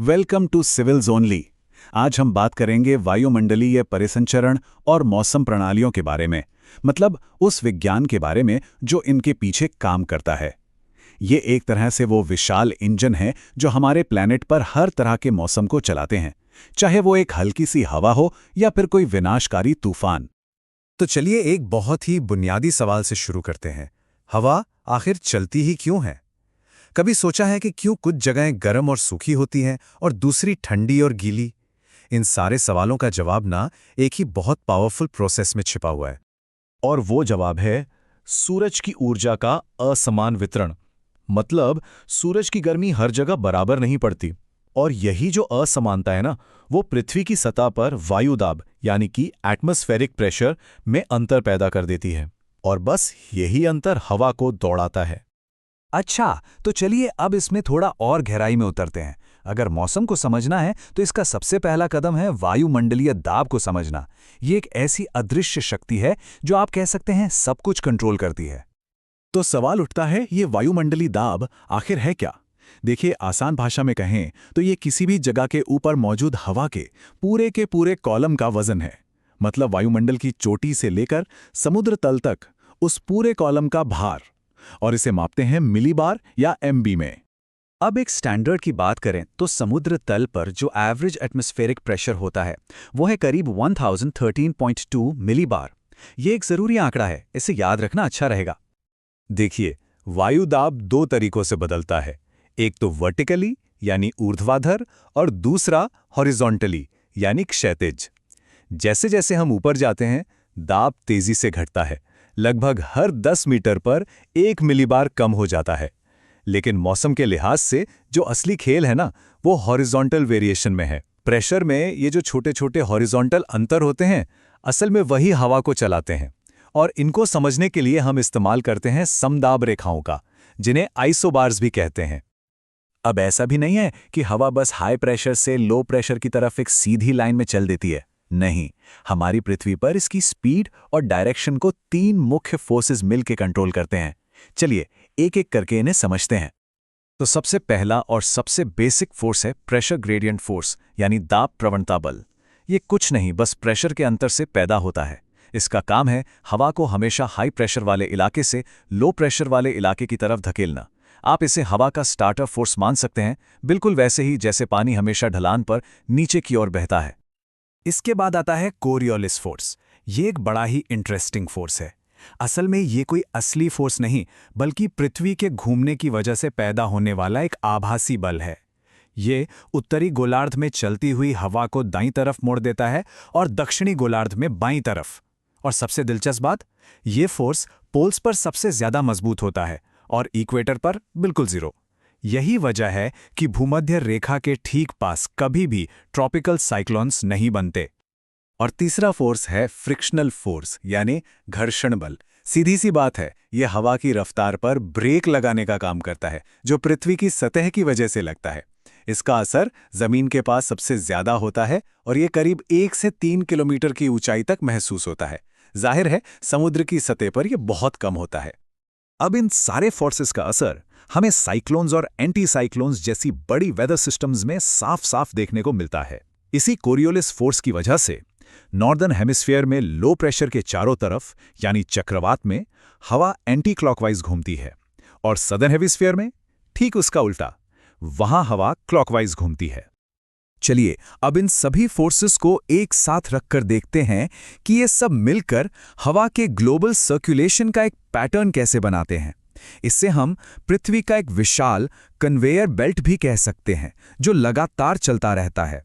Welcome to civils only. आज हम बात करेंगे वायुमंडलीय परिसंचरण और मौसम प्रणालियों के बारे में, मतलब उस विज्ञान के बारे में जो इनके पीछे काम करता है। ये एक तरह से वो विशाल इंजन है जो हमारे प्लैनेट पर हर तरह के मौसम को चलाते हैं, चाहे वो एक हल्की सी हवा हो या फिर कोई विनाशकारी तूफान। तो चलिए एक बहुत ही बुनियादी सवाल से शुरू करते हैं। हवा आखिर चलती ही क्यों है? कभी सोचा है कि क्यों कुछ जगहें गर्म और सूखी होती हैं और दूसरी ठंडी और गीली? इन सारे सवालों का जवाब ना एक ही बहुत पावरफुल प्रोसेस में छिपा हुआ है। और वो जवाब है सूरज की ऊर्जा का असमान वितरण। मतलब सूरज की गर्मी हर जगह बराबर नहीं पड़ती, और यही जो असमानता है ना, वो पृथ्वी की सतह पर वायुदाब यानी कि एटमॉस्फेरिक प्रेशर में अंतर पैदा कर देती है, और बस यही अंतर हवा को दौड़ाता है। अच्छा, तो चलिए अब इसमें थोड़ा और गहराई में उतरते हैं। अगर मौसम को समझना है तो इसका सबसे पहला कदम है वायुमंडलीय दाब को समझना। ये एक ऐसी अदृश्य शक्ति है जो आप कह सकते हैं सब कुछ कंट्रोल करती है। तो सवाल उठता है, ये वायुमंडलीय दाब आखिर है क्या? देखिए, आसान भाषा में कहें तो ये किसी भी जगह के ऊपर मौजूद हवा के पूरे कॉलम का वजन है। मतलब वायुमंडल की चोटी से लेकर समुद्र तल तक उस पूरे कॉलम का भार, और इसे मापते हैं मिलीबार या एमबी में। अब एक स्टैंडर्ड की बात करें तो समुद्र तल पर जो एवरेज एटमॉस्फेरिक प्रेशर होता है वो है करीब 1013.2 मिलीबार। ये एक जरूरी आंकड़ा है, इसे याद रखना अच्छा रहेगा। देखिए, वायुदाब दो तरीकों से बदलता है। एक तो वर्टिकली यानी ऊर्ध्वाधर, और दूसरा हॉरिजॉन्टली यानी क्षैतिज। जैसे जैसे हम ऊपर जाते हैं, दाब तेजी से घटता है। लगभग हर 10 मीटर पर 1 मिलीबार कम हो जाता है। लेकिन मौसम के लिहाज से जो असली खेल है ना, वो हॉरिजॉन्टल वेरिएशन में है। प्रेशर में ये जो छोटे छोटे हॉरिजॉन्टल अंतर होते हैं, असल में वही हवा को चलाते हैं। और इनको समझने के लिए हम इस्तेमाल करते हैं समदाब रेखाओं का, जिन्हें आइसोबार्स भी कहते हैं। अब ऐसा भी नहीं है कि हवा बस हाई प्रेशर से लो प्रेशर की तरफ एक सीधी लाइन में चल देती है। नहीं, हमारी पृथ्वी पर इसकी स्पीड और डायरेक्शन को 3 मुख्य फोर्सेस मिलकर कंट्रोल करते हैं। चलिए एक एक करके इन्हें समझते हैं। तो सबसे पहला और सबसे बेसिक फोर्स है प्रेशर ग्रेडियंट फोर्स, यानी दाब प्रवणता बल। ये कुछ नहीं, बस प्रेशर के अंतर से पैदा होता है। इसका काम है हवा को हमेशा हाई प्रेशर वाले इलाके से लो प्रेशर वाले इलाके की तरफ धकेलना। आप इसे हवा का स्टार्टर फोर्स मान सकते हैं, बिल्कुल वैसे ही जैसे पानी हमेशा ढलान पर नीचे की ओर बहता है। इसके बाद आता है कोरियोलिस फोर्स। ये एक बड़ा ही इंटरेस्टिंग फोर्स है। असल में ये कोई असली फोर्स नहीं, बल्कि पृथ्वी के घूमने की वजह से पैदा होने वाला एक आभासी बल है। ये उत्तरी गोलार्ध में चलती हुई हवा को दाईं तरफ मोड़ देता है और दक्षिणी गोलार्ध में बाईं तरफ। और सबसे दिलचस्प बात, ये फोर्स पोल्स पर सबसे ज्यादा मजबूत होता है और इक्वेटर पर बिल्कुल जीरो। यही वजह है कि भूमध्य रेखा के ठीक पास कभी भी ट्रॉपिकल साइक्लोन्स नहीं बनते। और तीसरा फोर्स है फ्रिक्शनल फोर्स, यानी घर्षण बल। सीधी सी बात है, यह हवा की रफ्तार पर ब्रेक लगाने का काम करता है, जो पृथ्वी की सतह की वजह से लगता है। इसका असर जमीन के पास सबसे ज्यादा होता है और यह करीब 1 से 3 किलोमीटर की ऊंचाई तक महसूस होता है। जाहिर है, समुद्र की सतह पर यह बहुत कम होता है। अब इन सारे फोर्सेस का असर हमें साइक्लोन्स और एंटी साइक्लोन्स जैसी बड़ी वेदर सिस्टम्स में साफ साफ देखने को मिलता है। इसी कोरियोलिस फोर्स की वजह से नॉर्दर्न हेमिस्फीयर में लो प्रेशर के चारों तरफ यानी चक्रवात में हवा एंटी क्लॉकवाइज घूमती है, और सदर्न हेमिस्फीयर में ठीक उसका उल्टा, वहां हवा क्लॉकवाइज घूमती है। चलिए अब इन सभी फोर्सेस को एक साथ रखकर देखते हैं कि ये सब मिलकर हवा के ग्लोबल सर्कुलेशन का एक पैटर्न कैसे बनाते हैं। इससे हम पृथ्वी का एक विशाल कन्वेयर बेल्ट भी कह सकते हैं, जो लगातार चलता रहता है।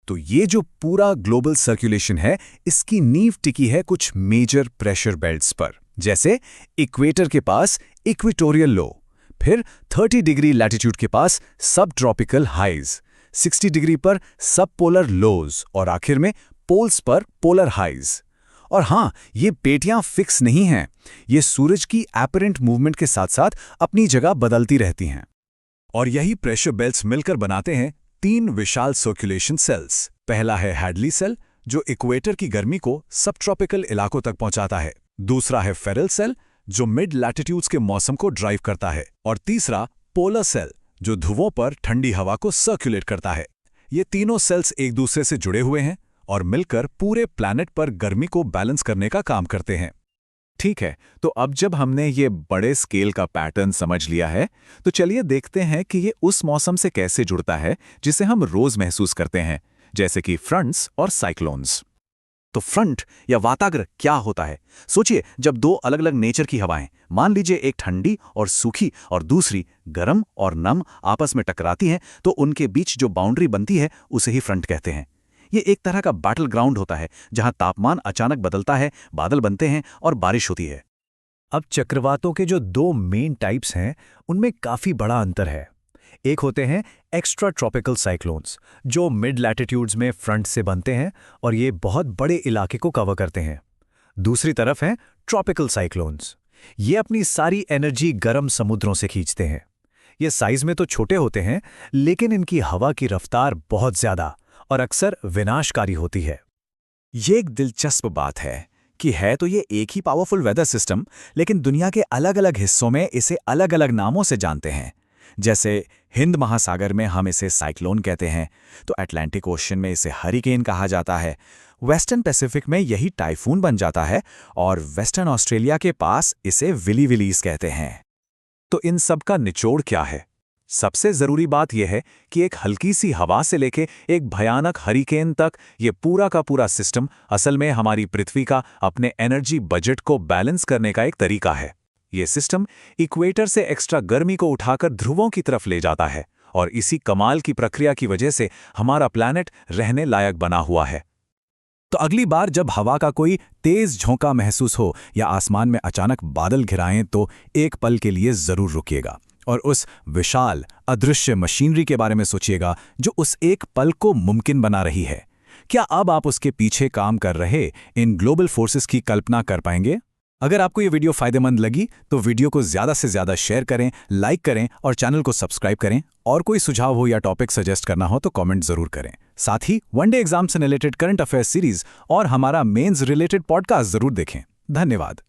तो ये जो पूरा ग्लोबल सर्कुलेशन है, इसकी नींव टिकी है कुछ मेजर प्रेशर बेल्ट्स पर, जैसे इक्वेटर के पास इक्वेटोरियल लो, फिर 30 डिग्री लैटिट्यूड के पास सब ट्रॉपिकल हाइज, 60 डिग्री पर सब पोलर लोज, और आखिर में पोल्स पर पोलर हाइज। और हाँ, ये पेटियां फिक्स नहीं हैं, ये सूरज की एपरेंट मूवमेंट के साथ साथ अपनी जगह बदलती रहती हैं। और यही प्रेशर बेल्ट्स मिलकर बनाते हैं 3 विशाल सर्कुलेशन सेल्स। पहला है हैडली सेल, जो इक्वेटर की गर्मी को सब ट्रॉपिकल इलाकों तक पहुंचाता है। दूसरा है फेरल सेल, जो मिड लैटिट्यूड्स के मौसम को ड्राइव करता है। और तीसरा पोलर सेल, जो ध्रुवों पर ठंडी हवा को सर्कुलेट करता है। ये तीनों सेल्स एक दूसरे से जुड़े हुए हैं और मिलकर पूरे प्लैनेट पर गर्मी को बैलेंस करने का काम करते हैं। ठीक है, तो अब जब हमने ये बड़े स्केल का पैटर्न समझ लिया है, तो चलिए देखते हैं कि ये उस मौसम से कैसे जुड़ता है जिसे हम रोज महसूस करते हैं, जैसे कि फ्रंट्स और साइक्लोन्स। तो फ्रंट या वाताग्र क्या होता है? सोचिए, जब दो अलग अलग नेचर की हवाएं, मान लीजिए एक ठंडी और सूखी और दूसरी गर्म और नम, आपस में टकराती हैं, तो उनके बीच जो बाउंड्री बनती है उसे ही फ्रंट कहते हैं। ये एक तरह का बैटल ग्राउंड होता है जहां तापमान अचानक बदलता है, बादल बनते हैं और बारिश होती है। अब चक्रवातों के जो दो मेन टाइप्स हैं, उनमें काफी बड़ा अंतर है। एक होते हैं एक्स्ट्रा ट्रॉपिकल साइक्लोन्स, जो मिड लैटिट्यूड्स में फ्रंट से बनते हैं और ये बहुत बड़े इलाके को कवर करते हैं। दूसरी तरफ हैं ट्रॉपिकल साइक्लोन्स। ये अपनी सारी एनर्जी गर्म समुद्रों से खींचते हैं। ये साइज में तो छोटे होते हैं, लेकिन इनकी हवा की रफ्तार बहुत ज्यादा और अक्सर विनाशकारी होती है। ये एक दिलचस्प बात है कि है तो ये एक ही पावरफुल वेदर सिस्टम, लेकिन दुनिया के अलग अलग हिस्सों में इसे अलग अलग नामों से जानते हैं। जैसे हिंद महासागर में हम इसे साइक्लोन कहते हैं, तो अटलांटिक ओशन में इसे हरिकेन कहा जाता है, वेस्टर्न पैसिफिक में यही टाइफून बन जाता है और वेस्टर्न ऑस्ट्रेलिया के पास इसे विली विलीज कहते हैं। तो इन सब का निचोड़ क्या है? सबसे जरूरी बात यह है कि एक हल्की सी हवा से लेके एक भयानक हरिकेन तक ये पूरा का पूरा सिस्टम असल में हमारी पृथ्वी का अपने एनर्जी बजट को बैलेंस करने का एक तरीका है। ये सिस्टम इक्वेटर से एक्स्ट्रा गर्मी को उठाकर ध्रुवों की तरफ ले जाता है और इसी कमाल की प्रक्रिया की वजह से हमारा प्लैनेट रहने लायक बना हुआ है। तो अगली बार जब हवा का कोई तेज झोंका महसूस हो या आसमान में अचानक बादल घिराएं, तो एक पल के लिए जरूर रुकिएगा और उस विशाल अदृश्य मशीनरी के बारे में सोचिएगा जो उस एक पल को मुमकिन बना रही है। क्या अब आप उसके पीछे काम कर रहे इन ग्लोबल फोर्सेस की कल्पना कर पाएंगे? अगर आपको ये वीडियो फायदेमंद लगी तो वीडियो को ज़्यादा से ज़्यादा शेयर करें, लाइक करें और चैनल को सब्सक्राइब करें। और कोई सुझाव हो या टॉपिक सजेस्ट करना हो तो कमेंट ज़रूर करें। साथ ही वनडे एग्जाम से रिलेटेड करंट अफेयर्स सीरीज और हमारा मेंस रिलेटेड पॉडकास्ट ज़रूर देखें। धन्यवाद।